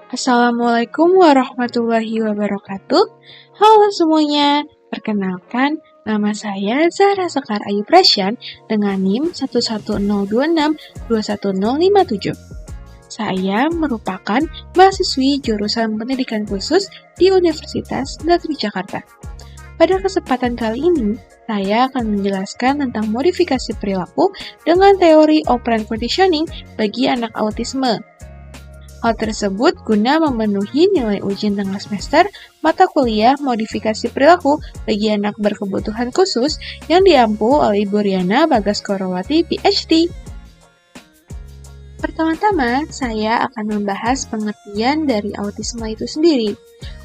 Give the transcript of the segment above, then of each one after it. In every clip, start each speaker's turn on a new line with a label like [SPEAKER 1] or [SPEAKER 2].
[SPEAKER 1] Assalamualaikum warahmatullahi wabarakatuh. Halo semuanya, perkenalkan nama saya Zahra Sekar Ayu Presyan dengan NIM 11026211057. Saya merupakan mahasiswi jurusan Pendidikan Khusus di Universitas Negeri Jakarta. Pada kesempatan kali ini, saya akan menjelaskan tentang modifikasi perilaku dengan teori operant conditioning bagi anak autisme. Hal tersebut guna memenuhi nilai ujian tengah semester mata kuliah modifikasi perilaku bagi anak berkebutuhan khusus yang diampu oleh Ibu Riana Bagaskorowati, PhD. Pertama-tama, saya akan membahas pengertian dari autisme itu sendiri.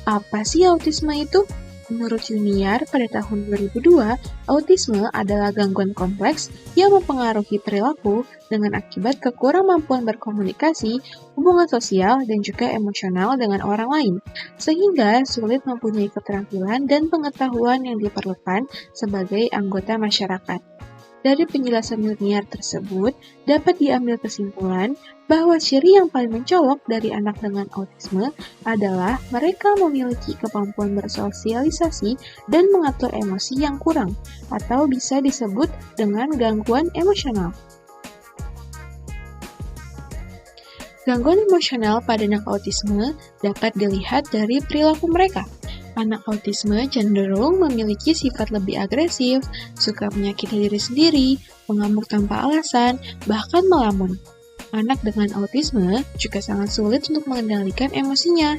[SPEAKER 1] Apa sih autisme itu? Menurut Junior, pada tahun 2002, autisme adalah gangguan kompleks yang mempengaruhi perilaku dengan akibat kekurangmampuan berkomunikasi, hubungan sosial, dan juga emosional dengan orang lain, sehingga sulit mempunyai keterampilan dan pengetahuan yang diperlukan sebagai anggota masyarakat. Dari penjelasan Junior tersebut, dapat diambil kesimpulan bahwa ciri yang paling mencolok dari anak dengan autisme adalah mereka memiliki kemampuan bersosialisasi dan mengatur emosi yang kurang, atau bisa disebut dengan gangguan emosional. Gangguan emosional pada anak autisme dapat dilihat dari perilaku mereka. Anak autisme cenderung memiliki sifat lebih agresif, suka menyakiti diri sendiri, mengamuk tanpa alasan, bahkan melamun. Anak dengan autisme juga sangat sulit untuk mengendalikan emosinya.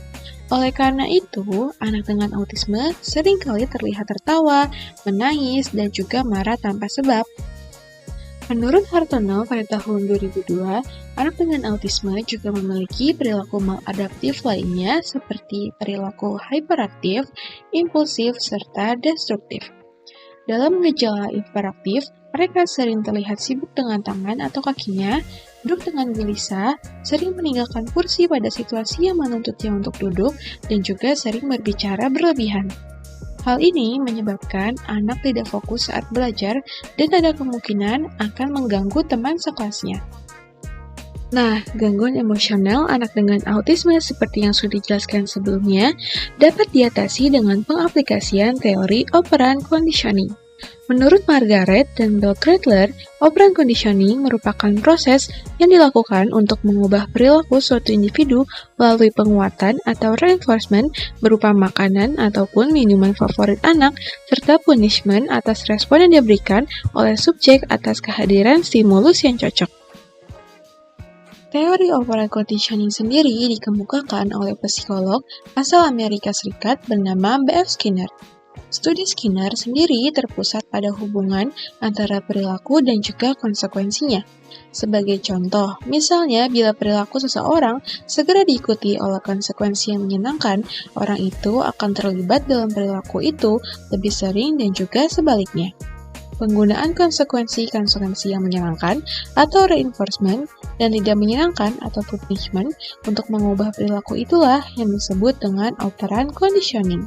[SPEAKER 1] Oleh karena itu, anak dengan autisme seringkali terlihat tertawa, menangis, dan juga marah tanpa sebab. Menurut Hartono pada tahun 2002, anak dengan autisme juga memiliki perilaku maladaptif lainnya seperti perilaku hyperaktif, impulsif, serta destruktif. Dalam gejala hiperaktif, mereka sering terlihat sibuk dengan tangan atau kakinya, duduk dengan gelisah, sering meninggalkan kursi pada situasi yang menuntutnya untuk duduk, dan juga sering berbicara berlebihan. Hal ini menyebabkan anak tidak fokus saat belajar dan ada kemungkinan akan mengganggu teman sekelasnya. Nah, gangguan emosional anak dengan autisme seperti yang sudah dijelaskan sebelumnya dapat diatasi dengan pengaplikasian teori operant conditioning. Menurut Margaret dan Bill Kreitler, operant conditioning merupakan proses yang dilakukan untuk mengubah perilaku suatu individu melalui penguatan atau reinforcement berupa makanan ataupun minuman favorit anak, serta punishment atas respon yang diberikan oleh subjek atas kehadiran stimulus yang cocok. Teori operant conditioning sendiri dikemukakan oleh psikolog asal Amerika Serikat bernama B.F. Skinner. Studi Skinner sendiri terpusat pada hubungan antara perilaku dan juga konsekuensinya. Sebagai contoh, misalnya bila perilaku seseorang segera diikuti oleh konsekuensi yang menyenangkan, orang itu akan terlibat dalam perilaku itu lebih sering dan juga sebaliknya. Penggunaan konsekuensi yang menyenangkan atau reinforcement dan tidak menyenangkan atau punishment untuk mengubah perilaku itulah yang disebut dengan operant conditioning.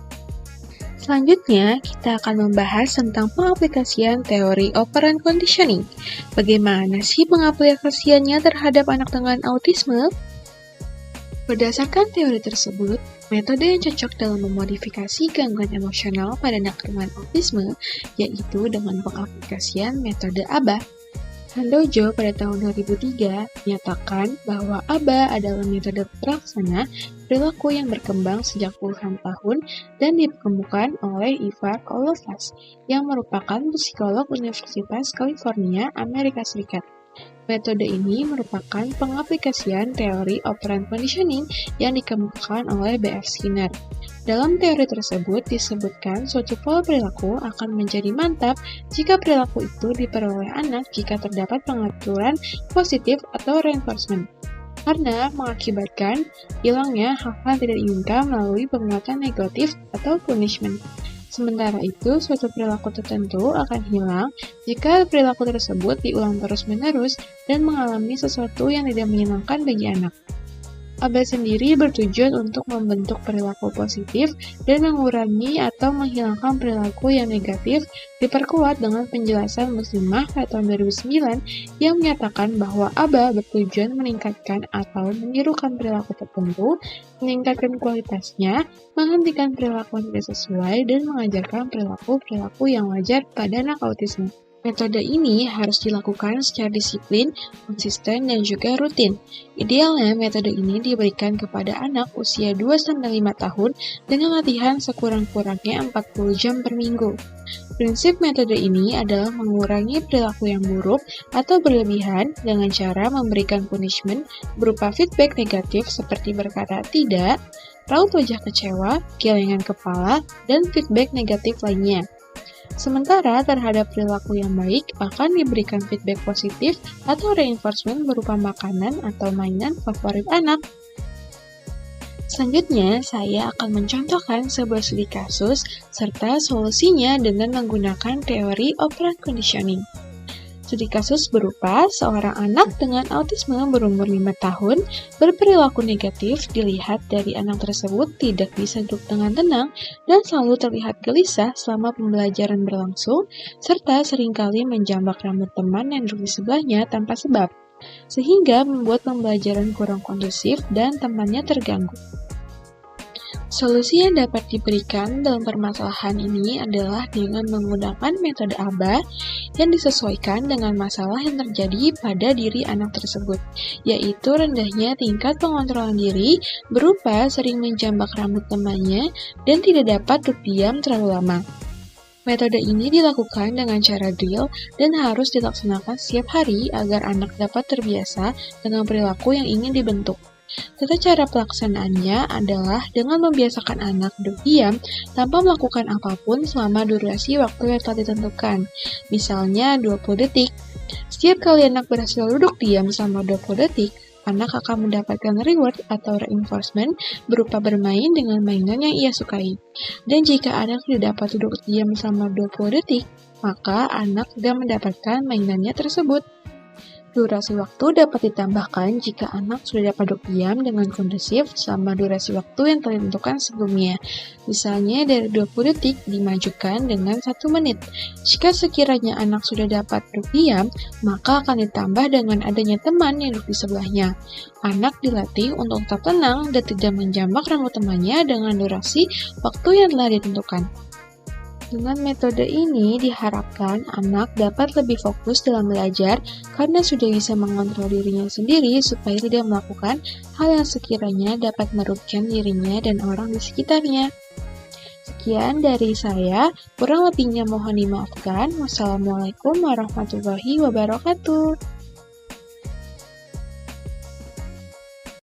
[SPEAKER 1] Selanjutnya, kita akan membahas tentang pengaplikasian teori operant conditioning. Bagaimana sih pengaplikasiannya terhadap anak dengan autisme? Berdasarkan teori tersebut, metode yang cocok dalam memodifikasi gangguan emosional pada anak dengan autisme yaitu dengan pengaplikasian metode ABA. Handojo pada tahun 2003 menyatakan bahwa ABA adalah metode pelaksana perilaku yang berkembang sejak puluhan tahun dan ditemukan oleh Ivar Olovas yang merupakan psikolog Universitas California, Amerika Serikat. Metode ini merupakan pengaplikasian teori operant conditioning yang dikemukakan oleh B.F. Skinner. Dalam teori tersebut disebutkan suatu pola perilaku akan menjadi mantap jika perilaku itu diperoleh anak jika terdapat pengaturan positif atau reinforcement, karena mengakibatkan hilangnya hal-hal tidak diinginkan melalui penguatan negatif atau punishment. Sementara itu, suatu perilaku tertentu akan hilang jika perilaku tersebut diulang terus-menerus dan mengalami sesuatu yang tidak menyenangkan bagi anak. ABA sendiri bertujuan untuk membentuk perilaku positif dan mengurangi atau menghilangkan perilaku yang negatif, diperkuat dengan penjelasan Muslimah pada tahun 2009 yang menyatakan bahwa ABA bertujuan meningkatkan atau menirukan perilaku tertentu, meningkatkan kualitasnya, menghentikan perilaku yang tidak sesuai, dan mengajarkan perilaku-perilaku yang wajar pada anak autisme. Metode ini harus dilakukan secara disiplin, konsisten, dan juga rutin. Idealnya, metode ini diberikan kepada anak usia 2-5 tahun dengan latihan sekurang-kurangnya 40 jam per minggu. Prinsip metode ini adalah mengurangi perilaku yang buruk atau berlebihan dengan cara memberikan punishment berupa feedback negatif seperti berkata tidak, raut wajah kecewa, gelengan kepala, dan feedback negatif lainnya. Sementara terhadap perilaku yang baik akan diberikan feedback positif atau reinforcement berupa makanan atau mainan favorit anak. Selanjutnya, saya akan mencontohkan sebuah studi kasus serta solusinya dengan menggunakan teori operant conditioning. Studi kasus berupa seorang anak dengan autisme berumur 5 tahun berperilaku negatif dilihat dari anak tersebut tidak bisa duduk dengan tenang dan selalu terlihat gelisah selama pembelajaran berlangsung, serta seringkali menjambak rambut teman yang duduk di sebelahnya tanpa sebab, sehingga membuat pembelajaran kurang kondusif dan temannya terganggu. Solusi yang dapat diberikan dalam permasalahan ini adalah dengan menggunakan metode ABA yang disesuaikan dengan masalah yang terjadi pada diri anak tersebut, yaitu rendahnya tingkat pengontrolan diri berupa sering menjambak rambut temannya dan tidak dapat duduk diam terlalu lama. Metode ini dilakukan dengan cara drill dan harus dilaksanakan setiap hari agar anak dapat terbiasa dengan perilaku yang ingin dibentuk. Tata cara pelaksanaannya adalah dengan membiasakan anak duduk diam tanpa melakukan apapun selama durasi waktu yang telah ditentukan, misalnya 20 detik. Setiap kali anak berhasil duduk diam selama 20 detik, anak akan mendapatkan reward atau reinforcement berupa bermain dengan mainan yang ia sukai. Dan jika anak tidak dapat duduk diam selama 20 detik, maka anak tidak mendapatkan mainannya tersebut. Durasi waktu dapat ditambahkan jika anak sudah dapat duduk diam dengan kondusif selama durasi waktu yang telah ditentukan sebelumnya. Misalnya dari 20 detik dimajukan dengan 1 menit. Jika sekiranya anak sudah dapat duduk diam, maka akan ditambah dengan adanya teman yang duduk di sebelahnya. Anak dilatih untuk tetap tenang dan tidak menjambak rambut temannya dengan durasi waktu yang telah ditentukan. Dengan metode ini diharapkan anak dapat lebih fokus dalam belajar karena sudah bisa mengontrol dirinya sendiri supaya tidak melakukan hal yang sekiranya dapat merugikan dirinya dan orang di sekitarnya. Sekian dari saya, kurang lebihnya mohon dimaafkan. Wassalamualaikum warahmatullahi wabarakatuh.